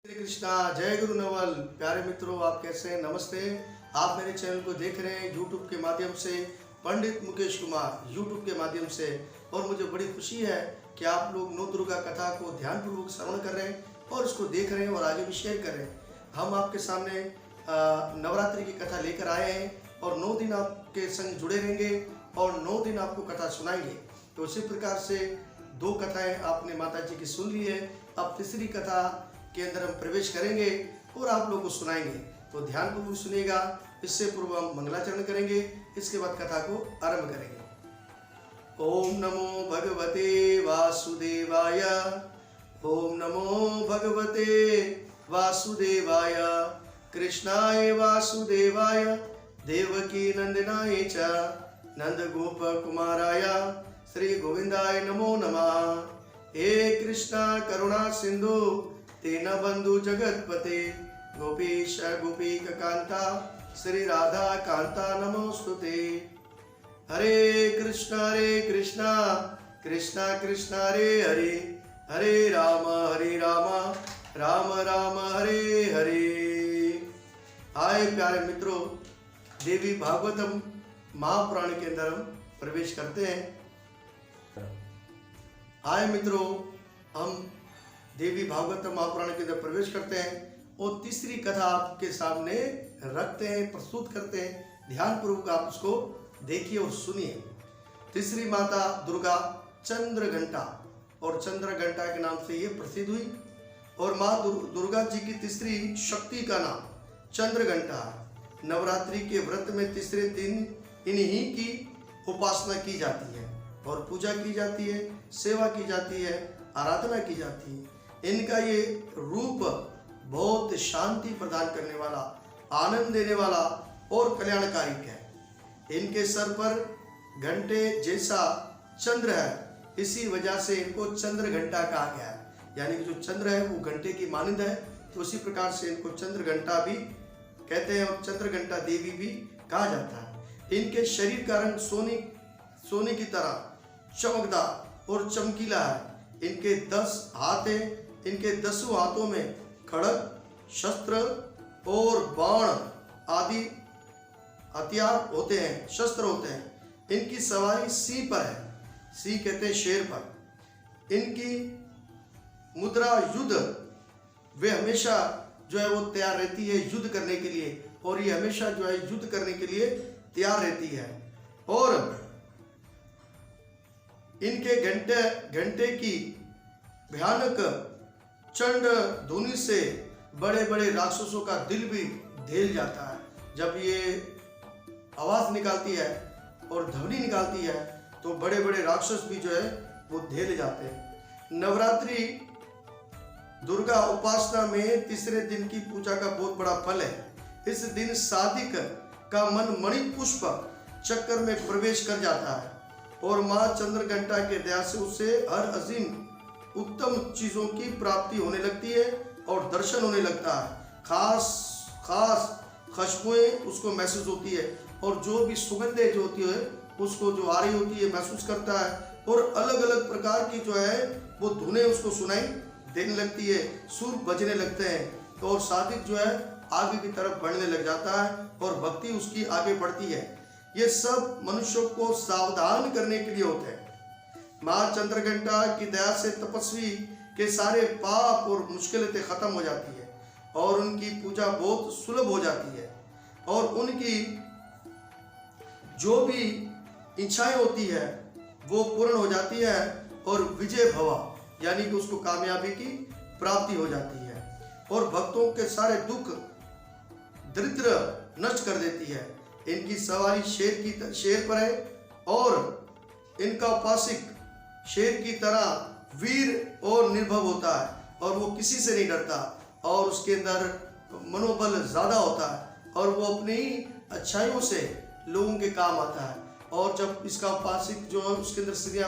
श्री कृष्णा। जय गुरु नवल। प्यारे मित्रों, आप कैसे हैं? नमस्ते। आप मेरे चैनल को देख रहे हैं यूट्यूब के माध्यम से, पंडित मुकेश कुमार यूट्यूब के माध्यम से, और मुझे बड़ी खुशी है कि आप लोग नौ दुर्गा कथा को ध्यानपूर्वक श्रवण कर रहे हैं और उसको देख रहे हैं और आगे भी शेयर कर रहे हैं। हम आपके सामने नवरात्रि की कथा लेकर आए हैं और 9 दिन आपके संग जुड़े रहेंगे और 9 दिन आपको कथा सुनाएंगे। तो उसी प्रकार से 2 कथाएं आपने माता जी की सुन ली है। अब तीसरी कथा के अंदर हम प्रवेश करेंगे और आप लोगों को सुनाएंगे, तो ध्यानपूर्वक सुनिएगा। इससे पूर्व हम मंगलाचरण करेंगे, इसके बाद कथा को आरंभ करेंगे। ओम नमो भगवते वासुदेवाय। ओम नमो भगवते वासुदेवाय। कृष्णाय वासुदेवाय देवकी नंदनाय च नंद गोप कुमाराय श्री गोविंदाय नमो नमः। हे कृष्णा करुणा सिंधु तेन बंधु जगतपते गोपीश गोपीक कांता श्री राधा कांता नमोस्तुते। हरे कृष्णा कृष्णा कृष्णा हरे हरे राम राम राम हरे हरे। आए प्यारे मित्रों, देवी भागवतम महापुराण के अंदर हम प्रवेश करते हैं। आए मित्रों, हम देवी भागवतम महापुराण के अंदर प्रवेश करते हैं और तीसरी कथा आपके सामने रखते हैं, प्रस्तुत करते हैं। ध्यानपूर्वक आप उसको देखिए और सुनिए। तीसरी माता दुर्गा चंद्रघंटा और चंद्रघंटा के नाम से ये प्रसिद्ध हुई, और माँ दुर्गा जी की तीसरी शक्ति का नाम चंद्रघंटा है। नवरात्रि के व्रत में तीसरे दिन इन्हीं की उपासना की जाती है और पूजा की जाती है, सेवा की जाती है, आराधना की जाती है। इनका ये रूप बहुत शांति प्रदान करने वाला, आनंद देने वाला और कल्याणकारी है। इनके सर पर घंटे जैसा चंद्र है, इसी वजह से इनको चंद्र घंटा कहा गया है। यानी कि जो चंद्र है वो घंटे की मानंद है, तो उसी प्रकार से इनको चंद्र घंटा भी कहते हैं और चंद्र घंटा देवी भी कहा जाता है। इनके शरीर का रंग सोने की तरह चमकदार और चमकीला है। इनके 10 हाथ हैं। इनके 10 हाथों में खड्ग, शस्त्र और बाण आदि हथियार होते हैं, शस्त्र होते हैं। इनकी सवारी सिंह पर है, सिंह कहते हैं शेर पर। इनकी मुद्रा युद्ध, वे हमेशा जो है वो तैयार रहती है युद्ध करने के लिए, और ये हमेशा जो है युद्ध करने के लिए तैयार रहती है। और इनके घंटे की भयानक चंड ध्वनि से बड़े बड़े राक्षसों का दिल भी दहल जाता है। जब ये आवाज निकालती है और ध्वनि निकालती है तो बड़े बड़े राक्षस भी जो है वो दहल जाते हैं। नवरात्रि दुर्गा उपासना में तीसरे दिन की पूजा का बहुत बड़ा फल है। इस दिन साधिक का मन मणि पुष्प चक्कर में प्रवेश कर जाता है और माँ चंद्रघंटा के दया से उसे हर अजीम उत्तम चीजों की प्राप्ति होने लगती है और दर्शन होने लगता है। खास खुशबुएं उसको महसूस होती है, और जो भी सुगंधें जो होती है उसको जो आ रही होती है महसूस करता है, और अलग अलग प्रकार की जो है वो धुनें उसको सुनाई देने लगती है, सुर बजने लगते हैं, तो और साधिक जो है आगे की तरफ बढ़ने लग जाता है और भक्ति उसकी आगे बढ़ती है। ये सब मनुष्यों को सावधान करने के लिए होते हैं। माँ चंद्रघंटा की दया से तपस्वी के सारे पाप और मुश्किलें खत्म हो जाती है और उनकी पूजा बहुत सुलभ हो जाती है, और उनकी जो भी इच्छाएं होती है वो पूर्ण हो जाती है, और विजय भवा यानी कि उसको कामयाबी की प्राप्ति हो जाती है, और भक्तों के सारे दुख दरिद्र नष्ट कर देती है। इनकी सवारी शेर पर है, और इनका उपासक शेर की तरह वीर और निर्भय होता है, और वो किसी से नहीं डरता, और उसके अंदर मनोबल ज्यादा होता है, और वो अपनी अच्छाइयों से लोगों के काम आता है। और जब इसका उपासक जो है उसके अंदर श्रेय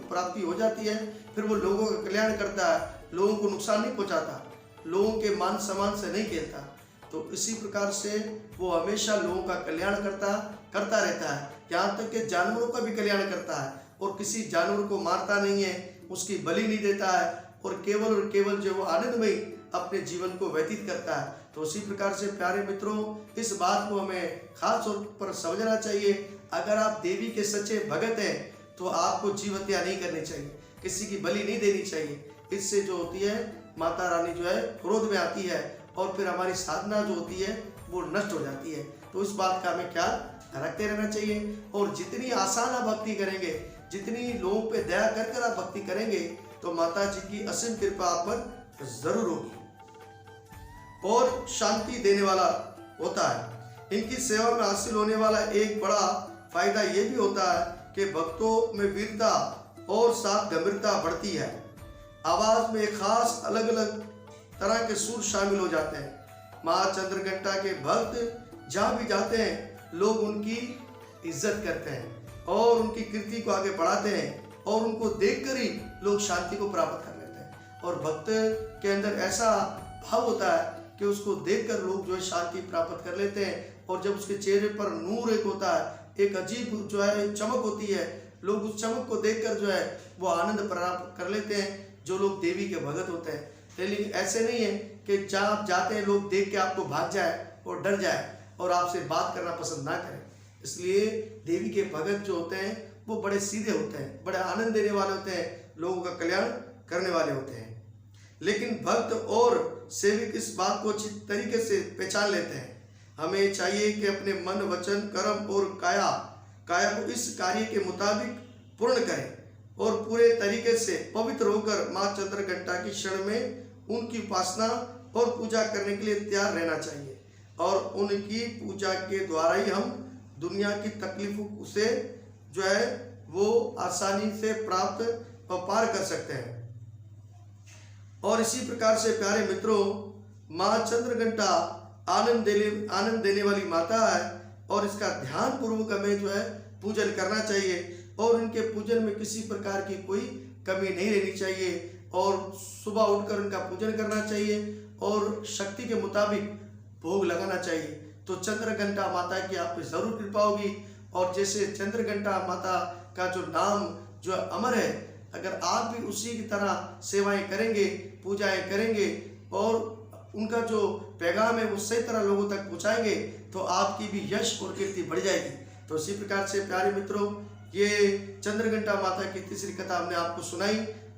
प्राप्ति हो जाती है, फिर वो लोगों का कल्याण करता है, लोगों को नुकसान नहीं पहुंचाता, लोगों के मान सम्मान से नहीं खेलता। तो इसी प्रकार से वो हमेशा लोगों का कल्याण करता रहता है, यहाँ तक कि जानवरों का भी कल्याण करता है, और किसी जानवर को मारता नहीं है, उसकी बलि नहीं देता है, और केवल जो वो आनंदमयी अपने जीवन को व्यतीत करता है। तो उसी प्रकार से प्यारे मित्रों, इस बात को हमें खास तौर पर समझना चाहिए। अगर आप देवी के सच्चे भगत हैं तो आपको जीव हत्या नहीं करनी चाहिए, किसी की बलि नहीं देनी चाहिए। इससे जो होती है माता रानी जो है क्रोध में आती है और फिर हमारी साधना जो होती है वो नष्ट हो जाती है। तो इस बात का हमें ख्याल रखते रहना चाहिए। और जितनी आसान आप भक्ति करेंगे, जितनी लोगों पे दया कर कर आप भक्ति करेंगे तो माता जी की असीम कृपा आप पर जरूर होगी। और शांति देने वाला होता है। इनकी सेवा में हासिल होने वाला एक बड़ा फायदा ये भी होता है कि भक्तों में वीरता और साथ गंभीरता बढ़ती है। आवाज में खास अलग अलग तरह के सुर शामिल हो जाते हैं। माँ चंद्रघंटा के भक्त जहाँ भी जाते हैं लोग उनकी इज्जत करते हैं और उनकी कीर्ति को आगे बढ़ाते हैं और उनको देखकर ही लोग शांति को प्राप्त कर लेते हैं। और भक्त के अंदर ऐसा भाव होता है कि उसको देखकर लोग जो है शांति प्राप्त कर लेते हैं। और जब उसके चेहरे पर नूर एक होता है, एक अजीब जो है चमक होती है, लोग उस चमक को देखकर जो है वो आनंद प्राप्त कर लेते हैं, जो लोग देवी के भगत होते हैं। लेकिन ऐसे नहीं है कि जहाँ आप जाते हैं लोग देख के आपको भाग जाए और डर जाए और आपसे बात करना पसंद ना करें। इसलिए देवी के भगत जो होते हैं वो बड़े सीधे होते हैं, बड़े आनंद देने वाले होते हैं, लोगों का कल्याण करने वाले होते हैं। लेकिन भक्त और सेवक इस बात को अच्छी तरीके से पहचान लेते हैं। हमें चाहिए कि अपने मन, वचन, कर्म और काया को इस कार्य के मुताबिक पूर्ण करें और पूरे तरीके से पवित्र होकर माँ चंद्रघंटा की शरण में उनकी उपासना और पूजा करने के लिए तैयार रहना चाहिए। और उनकी पूजा के द्वारा ही हम दुनिया की तकलीफों से जो है वो आसानी से प्राप्त और पार कर सकते हैं। और इसी प्रकार से प्यारे मित्रों, माँ चंद्रघंटा आनंद देने वाली माता है और इसका ध्यान पूर्वक हमें जो है पूजन करना चाहिए। और उनके पूजन में किसी प्रकार की कोई कमी नहीं रहनी चाहिए और सुबह उठकर उनका पूजन करना चाहिए और शक्ति के मुताबिक भोग लगाना चाहिए। तो चंद्रघंटा माता की आप पे जरूर कृपा होगी। और जैसे चंद्रघंटा माता का जो नाम जो अमर है, अगर आप भी उसी की तरह सेवाएं करेंगे, पूजाएं करेंगे और उनका जो पैगाम है वो सही तरह लोगों तक पहुंचाएंगे तो आपकी भी यश और कीर्ति बढ़ जाएगी। तो इसी प्रकार से प्यारे मित्रों, ये चंद्रघंटा माता की तीसरी कथा हमने आपको सुनाई,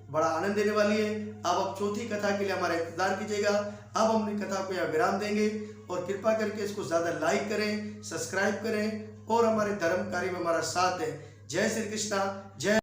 बड़ा आनंद देने वाली है। अब चौथी कथा के लिए हमारा इंतजार कीजिएगा। अब हम अपनी कथा को यहाँ विराम देंगे और कृपा करके इसको ज़्यादा लाइक करें, सब्सक्राइब करें और हमारे धर्म कार्य में हमारा साथ दें। जय श्री कृष्णा। जय